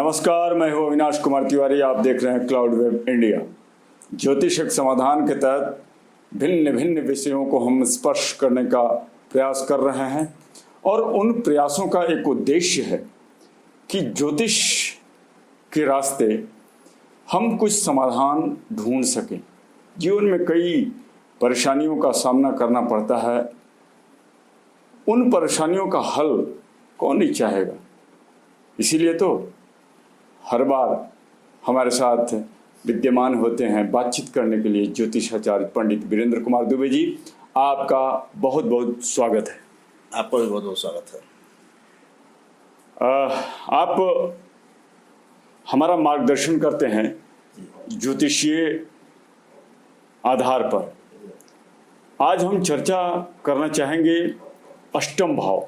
नमस्कार, मैं हूं अविनाश कुमार तिवारी। आप देख रहे हैं क्लाउड वेब इंडिया। ज्योतिष एक समाधान के तहत भिन्न भिन्न विषयों को हम स्पर्श करने का प्रयास कर रहे हैं और उन प्रयासों का एक उद्देश्य है कि ज्योतिष के रास्ते हम कुछ समाधान ढूंढ सकें। जीवन में कई परेशानियों का सामना करना पड़ता है, उन परेशानियों का हल कौन नहीं चाहेगा। इसीलिए तो हर बार हमारे साथ विद्यमान होते हैं बातचीत करने के लिए ज्योतिषाचार्य पंडित वीरेंद्र कुमार दुबे जी। आपका बहुत बहुत स्वागत है। आपका भी बहुत बहुत स्वागत है। आप हमारा मार्गदर्शन करते हैं ज्योतिषीय आधार पर। आज हम चर्चा करना चाहेंगे अष्टम भाव।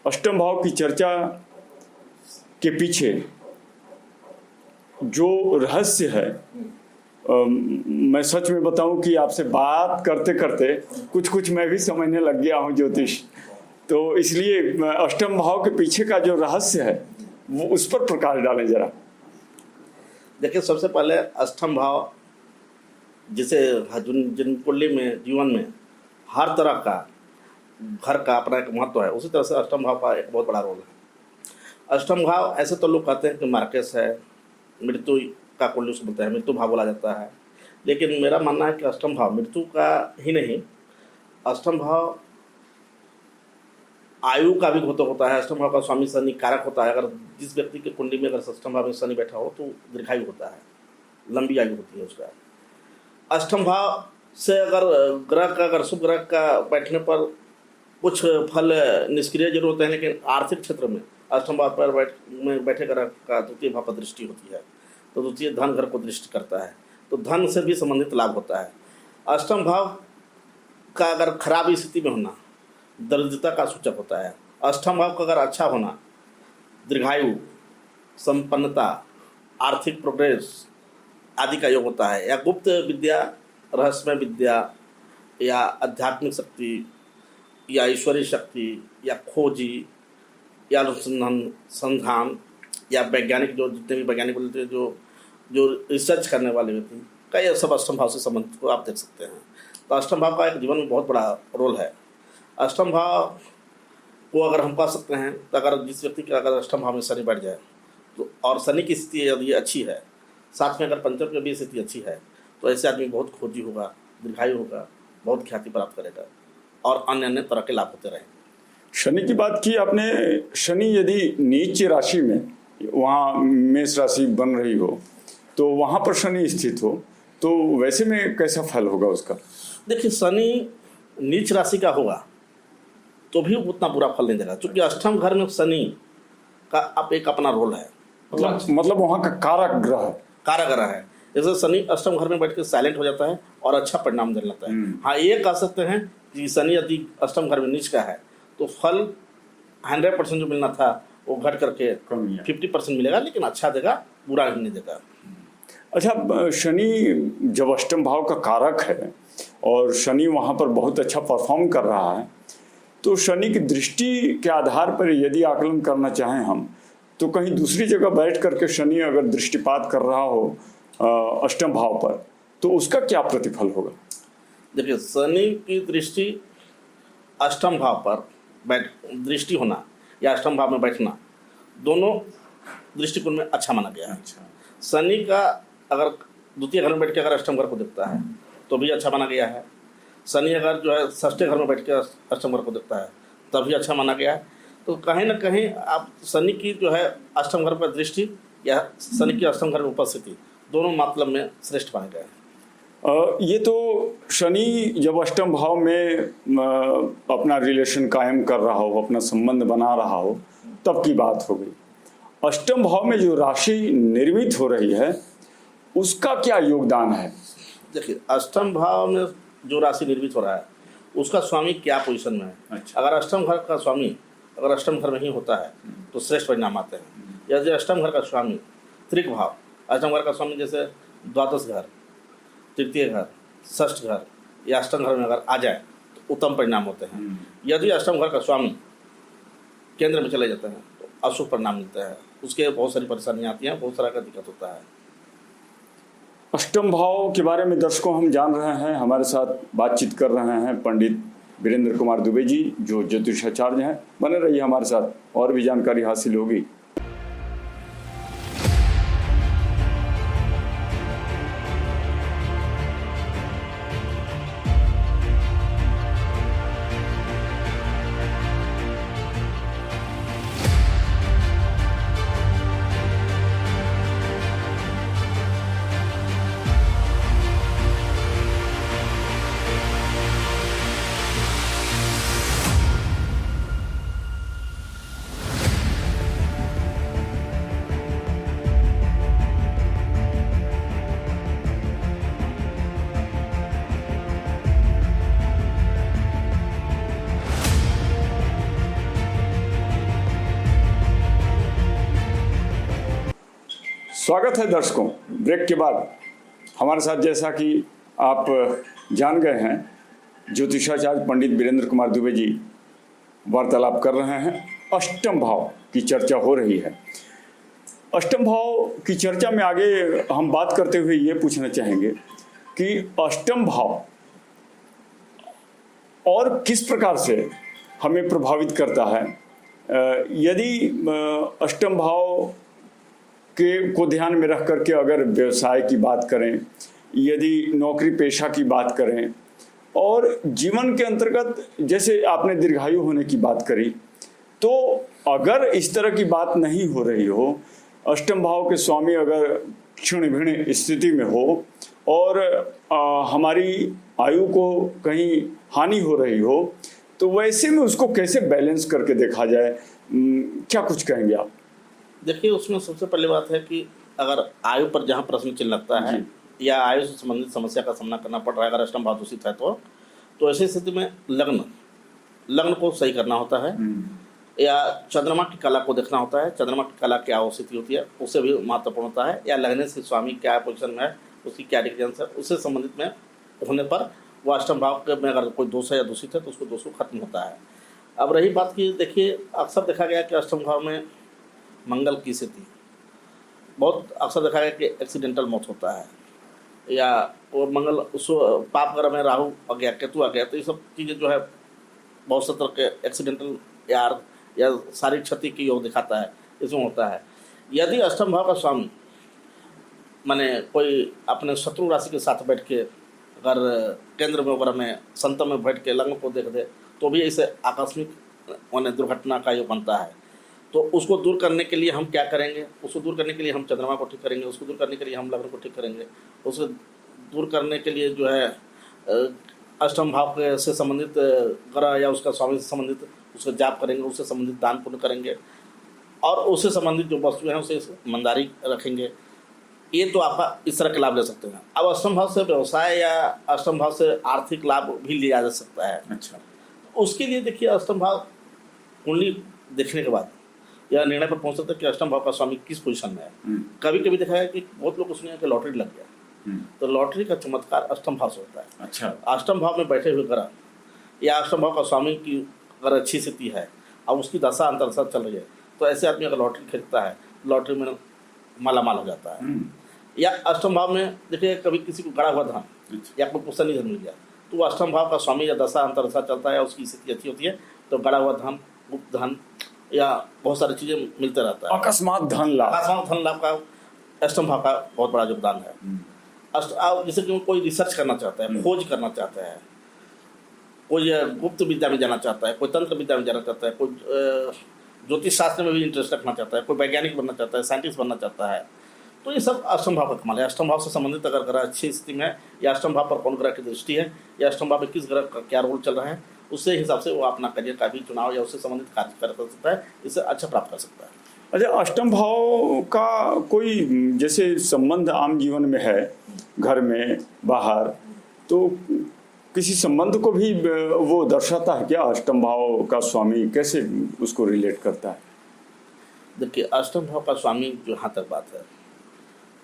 अष्टम भाव की चर्चा के पीछे जो रहस्य है, मैं सच में बताऊं कि आपसे बात करते करते कुछ मैं भी समझने लग गया हूं ज्योतिष। तो इसलिए अष्टम भाव के पीछे का जो रहस्य है वो उस पर प्रकाश डालें जरा। देखिए, सबसे पहले अष्टम भाव जिसे जिन कुंडली में जीवन में हर तरह का घर का अपना एक महत्व है, उसी तरह से अष्टम भाव का एक बहुत बड़ा रोल है। अष्टम भाव ऐसे तो लोग कहते हैं कि मार्केस है, मृत्यु का कुंडली उसको बोलते हैं, मृत्यु भाव बोला जाता है। लेकिन मेरा मानना है कि अष्टम भाव मृत्यु का ही नहीं, अष्टम भाव आयु का भी होता है। अष्टम भाव का स्वामी शनि कारक होता है। अगर जिस व्यक्ति के कुंडली में अगर अष्टम भाव में शनि बैठा हो तो दीर्घायु होता है, लंबी आयु होती है उसका। अष्टम भाव से अगर ग्रह का, अगर शुभ ग्रह का बैठने पर कुछ फल निष्क्रिय जरूर होते हैं, लेकिन आर्थिक क्षेत्र में अष्टम भाव पर बैठे ग्रह का द्वितीय भाव पर दृष्टि होती है, तो द्वितीय धन घर को दृष्टि करता है, तो धन से भी संबंधित लाभ होता है। अष्टम भाव का अगर खराब स्थिति में होना दरिद्रता का सूचक होता है। अष्टम भाव का अगर अच्छा होना दीर्घायु, संपन्नता, आर्थिक प्रोग्रेस आदि का योग होता है। या गुप्त विद्या, रहस्यमय विद्या, या आध्यात्मिक शक्ति, या ईश्वरीय शक्ति, या खोजी, या अनुसंधान, या वैज्ञानिक, जो जितने भी वैज्ञानिक बोलते हैं, जो रिसर्च करने वाले व्यक्ति का, ये सब अष्टम भाव से संबंधित को आप देख सकते हैं। तो अष्टम भाव का एक जीवन में बहुत बड़ा रोल है। अष्टम भाव को अगर हम पा सकते हैं तो अगर जिस व्यक्ति का अगर अष्टम भाव में शनि बैठ जाए तो, और शनि की स्थिति यदि अच्छी है, साथ में अगर पंचम की भी स्थिति अच्छी है, तो ऐसे आदमी बहुत खोजी होगा, दीर्घायु होगा, बहुत ख्याति प्राप्त करेगा और अन्य अन्य तरह के लाभ होते रहेंगे। शनि की बात की आपने। शनि यदि नीच राशि में, वहाँ मेष राशि बन रही हो, तो वहाँ पर शनि स्थित हो, तो वैसे में कैसा फल होगा उसका? देखिए, शनि नीच राशि का होगा तो भी उतना बुरा फल नहीं देगा, क्योंकि अष्टम घर में शनि का अब एक अपना रोल है। मतलब वहाँ का कारक ग्रह है। जैसे शनि अष्टम घर में बैठ के साइलेंट हो जाता है और अच्छा परिणाम देने लगता है। हाँ, ये कह सकते हैं कि शनि यदि अष्टम घर में नीच का है तो फल 100% जो मिलना था वो घट करके 50% मिलेगा, लेकिन अच्छा देगा, बुरा नहीं देगा। अच्छा, शनि जब अष्टम भाव का कारक है और शनि वहाँ पर बहुत अच्छा परफॉर्म कर रहा है, तो शनि की दृष्टि के आधार पर यदि आकलन करना चाहें हम, तो कहीं दूसरी जगह बैठ करके शनि अगर दृष्टिपात कर रहा हो अष्टम भाव पर, तो उसका क्या प्रतिफल होगा? देखिए, शनि की दृष्टि अष्टम भाव पर दृष्टि होना या अष्टम भाव में बैठना, दोनों दृष्टिकोण में अच्छा माना गया है। शनि का अगर द्वितीय घर में बैठ के अगर अष्टम घर को देखता है तो भी अच्छा माना गया है। शनि अगर जो है षष्ठ घर में बैठ के अष्टम घर को देखता है तभी अच्छा माना गया है। तो कहीं ना कहीं आप शनि की जो है अष्टम घर पर दृष्टि या शनि की अष्टम घर में उपस्थिति, दोनों मतलब में श्रेष्ठ माने गए हैं। ये तो शनि जब अष्टम भाव में अपना रिलेशन कायम कर रहा हो, अपना संबंध बना रहा हो, तब की बात हो गई। अष्टम भाव में जो राशि निर्मित हो रही है उसका क्या योगदान है? देखिए, अष्टम भाव में जो राशि निर्मित हो रहा है उसका स्वामी क्या पोजीशन में है। अच्छा। अगर अष्टम घर का स्वामी अगर अष्टम घर में ही होता है तो श्रेष्ठ परिणाम आते हैं। यदि अष्टम घर का स्वामी त्रिक भाव, अष्टम घर का स्वामी जैसे द्वादश घर, तृतीय घर, षष्ठ घर या अष्टम घर में अगर आ जाए तो उत्तम परिणाम होते हैं। यदि अष्टम घर का स्वामी केंद्र में चले जाते हैं तो अशुभ परिणाम मिलते हैं। उसके बहुत सारी परेशानियाँ आती हैं, बहुत सारा का दिक्कत होता है। अष्टम भाव के बारे में दर्शकों हम जान रहे हैं। हमारे साथ बातचीत कर रहे हैं पंडित वीरेंद्र कुमार दुबे जी, जो ज्योतिषाचार्य हैं। बने रहिए हमारे साथ, और भी जानकारी हासिल होगी। स्वागत है दर्शकों। ब्रेक के बाद हमारे साथ, जैसा कि आप जान गए हैं, ज्योतिषाचार्य पंडित वीरेंद्र कुमार दुबे जी वार्तालाप कर रहे हैं। अष्टम भाव की चर्चा हो रही है। अष्टम भाव की चर्चा में आगे हम बात करते हुए ये पूछना चाहेंगे कि अष्टम भाव और किस प्रकार से हमें प्रभावित करता है। यदि अष्टम भाव को ध्यान में रख करके अगर व्यवसाय की बात करें, यदि नौकरी पेशा की बात करें, और जीवन के अंतर्गत जैसे आपने दीर्घायु होने की बात करी, तो अगर इस तरह की बात नहीं हो रही हो, अष्टम भाव के स्वामी अगर क्षीण भीण स्थिति में हो और हमारी आयु को कहीं हानि हो रही हो, तो वैसे में उसको कैसे बैलेंस करके देखा जाए, क्या कुछ कहेंगे आप? देखिए, उसमें सबसे पहली बात है कि अगर आयु पर जहाँ प्रश्न चिन्ह लगता है या आयु से संबंधित समस्या का सामना करना पड़ रहा है, अगर अष्टम भाव दूषित है तो ऐसी स्थिति में लग्न को सही करना होता है, या चंद्रमा की कला को देखना होता है। चंद्रमा की कला क्या स्थिति होती है उससे भी महत्वपूर्ण होता है, या लगने से स्वामी क्या पोजिशन में है, उसकी क्या डिग्रेंस है, उससे संबंधित में होने पर वो अष्टम भाव में अगर कोई दोष है या दूषित है तो उसको दोष खत्म होता है। अब रही बात की, देखिए अक्सर देखा गया कि अष्टम भाव में मंगल की स्थिति, बहुत अक्सर देखा गया कि एक्सीडेंटल मौत होता है, या वो मंगल उस पाप ग्रह में राहु आ गया, केतु आ गया, तो ये सब चीज़ें जो है बहुत से तरह के एक्सीडेंटल या शारीरिक क्षति की योग दिखाता है, इसमें होता है। यदि अष्टम भाव का स्वामी माने कोई अपने शत्रु राशि के साथ बैठ के अगर केंद्र में वगैरह में संतम में बैठ के लग्न को देख दे तो भी ऐसे आकस्मिक माने दुर्घटना का योग बनता है। तो उसको दूर करने के लिए हम क्या करेंगे? उसको दूर करने के लिए हम चंद्रमा को ठीक करेंगे, उसको दूर करने के लिए हम लग्न को ठीक करेंगे, उसको दूर करने के लिए जो है अष्टम भाव से संबंधित ग्रह या उसका स्वामी से संबंधित उसका जाप करेंगे, उससे संबंधित दान पुण्य करेंगे, और उससे संबंधित जो वस्तु हैं उसे ईमानदारी रखेंगे। ये तो आपका इस तरह के लाभ ले सकते हैं। अब अष्टम भाव से व्यवसाय या अष्टम भाव से आर्थिक लाभ भी लिया जा सकता है। अच्छा, उसके लिए देखिए, अष्टम भाव कुंडली देखने के बाद या निर्णय पर पहुंच सकते हैं कि अष्टम भाव का स्वामी किस पोजीशन में है। कभी कभी देखा है कि बहुत लोग सुने कि लॉटरी लग गया, तो लॉटरी का चमत्कार अष्टम भाव से होता है। अच्छा, अष्टम भाव में बैठे हुए ग्रह या अष्टम भाव का स्वामी की अगर अच्छी स्थिति है और उसकी दशा अंतरदशा चल रही है, तो ऐसे आदमी अगर लॉटरी खरीदता है, लॉटरी में मालामाल हो जाता है। या अष्टम भाव में देखिए, कभी किसी को गड़ा हुआ धन या कोई पुस्तक निधन मिल गया, तो वो अष्टम भाव का स्वामी या दशा अंतरदशा चलता है, उसकी स्थिति अच्छी होती है, तो गड़ा हुआ धन, गुप्त धन या बहुत सारी चीजें मिलते रहता है। अकस्मात धन लाभ का अष्टम भाव का बहुत बड़ा योगदान है। जैसे कि कोई रिसर्च करना चाहता है, खोज करना चाहता है, कोई गुप्त विद्या में जाना चाहता है, कोई तंत्र विद्या में जाना चाहता है, कोई ज्योतिष शास्त्र में भी इंटरेस्ट रखना चाहता है, कोई वैज्ञानिक बनना चाहता है, साइंटिस्ट बनना चाहता है, तो ये सब अष्टम भाव का कमाल है। अष्टम भाव से संबंधित अगर ग्रह अच्छी स्थिति में है, या अष्टम भाव पर कौन ग्रह की दृष्टि है, या अष्टम भाव में किस ग्रह का क्या रोल चल रहा है, उससे हिसाब से वो अपना करियर का भी चुनाव या उससे संबंधित कार्य कर सकता है, इससे अच्छा प्राप्त कर सकता है। अच्छा, अष्टम भाव का कोई जैसे संबंध आम जीवन में है, घर में बाहर, तो किसी संबंध को भी वो दर्शाता है क्या? अष्टम भाव का स्वामी कैसे उसको रिलेट करता है? देखिए, अष्टम भाव का स्वामी जो यहाँ तक बात है,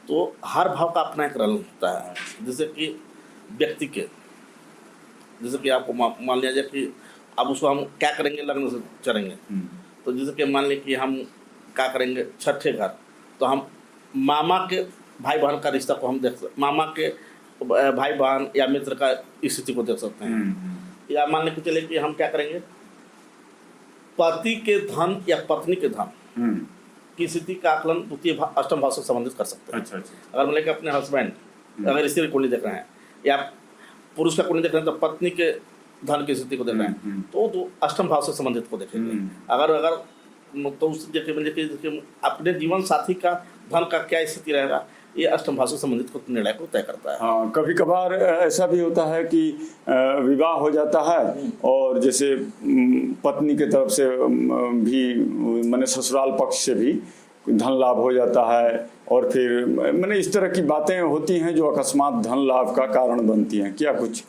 तो हर भाव का अपना एक रल होता है। जैसे कि व्यक्ति के, जैसे कि आपको मान लिया जाए कि अब उसको हम क्या करेंगे, लग्न से चलेंगे, तो जैसे कि मान लें कि हम क्या करेंगे, छठे घर, तो हम मामा के भाई बहन का रिश्ता को हम देख सकते, मामा के भाई बहन या मित्र का स्थिति को देख सकते हैं। या मान के चले कि हम क्या करेंगे, पति के धन या पत्नी के धन की स्थिति का आकलन द्वितीय अष्टम भाव से संबंधित कर सकते हैं। अच्छा। अगर मतलब कि अपने हस्बैंड, अगर स्त्री की कुंडली देख रहे हैं या पुरुष का कुंडली देख रहे हैं, तो पत्नी के धन की स्थिति को देख रहे हैं, तो अष्टम भाव से संबंधित को देखेंगे। अगर तो उस देखिए अपने जीवन साथी का धन का क्या स्थिति रहेगा, ये अष्टम भाव से संबंधित को निर्णय को तय करता है। हाँ, कभी कभार ऐसा भी होता है कि विवाह हो जाता है और जैसे पत्नी के तरफ से भी माने ससुराल पक्ष से भी धन लाभ हो जाता है, और फिर माने इस तरह की बातें होती हैं जो अकस्मात धन लाभ का कारण बनती हैं, क्या कुछ?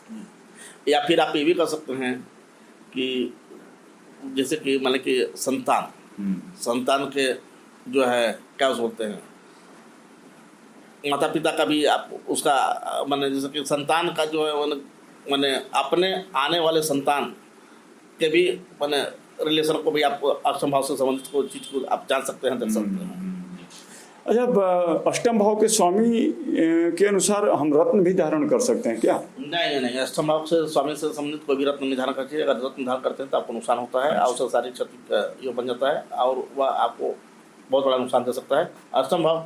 या फिर आप ये भी कर सकते हैं कि जैसे कि मान कि संतान के जो है क्या बोलते हैं, माता पिता का भी आप उसका माने जैसे कि संतान का जो है माने अपने आने वाले संतान के भी माने रिलेशन को भी आप अष्टम भाव से संबंधित को चीज को आप जान सकते हैं, देख सकते हैं। अच्छा, अष्टम भाव के स्वामी के अनुसार हम रत्न भी धारण कर सकते हैं क्या? नहीं, अष्टम भाव से स्वामी से संबंधित कोई भी रत्न नहीं धारण करते। अगर रत्न धारण करते हैं तो आपको नुकसान होता है, और शारीरिक क्षति योग बन जाता है और वह आपको बहुत बड़ा नुकसान दे सकता है। अष्टम भाव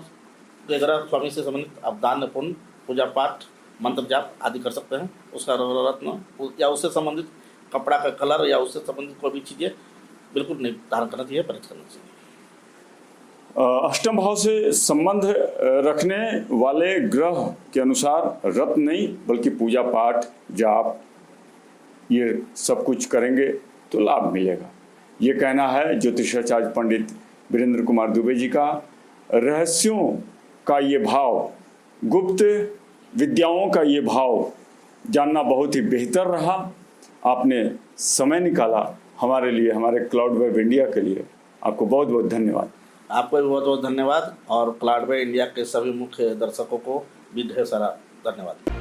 के अगर स्वामी से संबंधित आप दान पुण्य, पूजा पाठ, मंत्र जाप आदि कर सकते हैं। उसका रत्न या उससे संबंधित कपड़ा का कलर या उससे संबंधित कोई भी चीज़ें बिल्कुल नहीं धारण करना चाहिए, परहेज करना चाहिए। अष्टम भाव से संबंध रखने वाले ग्रह के अनुसार रत्न नहीं बल्कि पूजा पाठ, जाप, ये सब कुछ करेंगे तो लाभ मिलेगा, ये कहना है ज्योतिषाचार्य पंडित वीरेंद्र कुमार दुबे जी का। रहस्यों का ये भाव, गुप्त विद्याओं का ये भाव जानना बहुत ही बेहतर रहा। आपने समय निकाला हमारे लिए, हमारे क्लाउड वेब इंडिया के लिए, आपको बहुत बहुत धन्यवाद। आपको भी बहुत बहुत धन्यवाद, और क्लाउड वेब इंडिया के सभी मुख्य दर्शकों को भी ढेर सारा धन्यवाद।